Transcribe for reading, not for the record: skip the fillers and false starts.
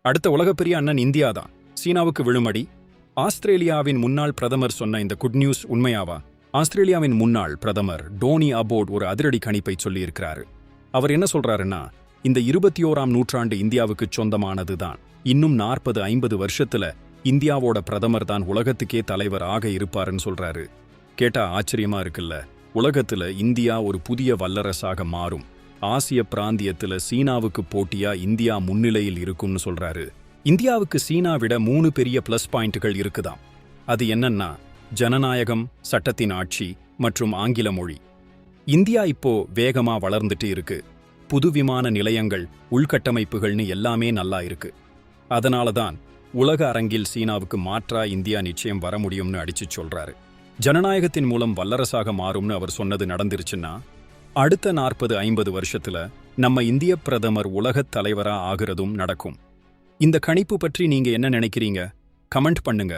அடுத்த உலகப்பெரிய அண்ணன் இந்தியா தான். சீனாவுக்கு விழுமடி. ஆஸ்திரேலியாவின் முன்னாள் பிரதமர் சொன்ன இந்த குட் நியூஸ் உண்மையாவா? ஆஸ்திரேலியாவின் முன்னாள் பிரதமர் டோனி அபோட் ஒரு அதிரடி கணிப்பை சொல்லியிருக்கிறாரு. அவர் என்ன சொல்றாருன்னா, இந்த 21ஆம் நூற்றாண்டு இந்தியாவுக்கு சொந்தமானதுதான். இன்னும் 40-50 வருஷத்துல இந்தியாவோட பிரதமர் தான் உலகத்துக்கே தலைவர் ஆக இருப்பாருன்னு சொல்றாரு. கேட்டா ஆச்சரியமா இருக்குல்ல. உலகத்துல இந்தியா ஒரு புதிய வல்லரசாக மாறும். ஆசிய பிராந்தியத்துல சீனாவுக்கு போட்டியா இந்தியா முன்னிலையில் இருக்கும்னு சொல்றாரு. இந்தியாவுக்கு சீனா விட 3 பெரிய பிளஸ் பாயிண்ட்கள் இருக்குதாம். அது என்னன்னா, ஜனநாயகம், சட்டத்தின் ஆட்சி மற்றும் ஆங்கில மொழி. இந்தியா இப்போ வேகமா வளர்ந்துட்டு இருக்கு. புது விமான நிலையங்கள், உள்கட்டமைப்புகள்னு எல்லாமே நல்லா இருக்கு. அதனாலதான் உலக அரங்கில் சீனாவுக்கு மாற்றா இந்தியா நிச்சயம் வர முடியும்னு அடிச்சு சொல்றாரு. ஜனநாயகத்தின் மூலம் வல்லரசாக மாறும்னு அவர் சொன்னது நடந்துருச்சுன்னா, அடுத்த 40-50 வருஷத்துல நம்ம இந்திய பிரதமர் உலகத் தலைவரா ஆகிறதும் நடக்கும். இந்த கணிப்பு பற்றி நீங்க என்ன நினைக்கிறீங்க? கமெண்ட் பண்ணுங்க.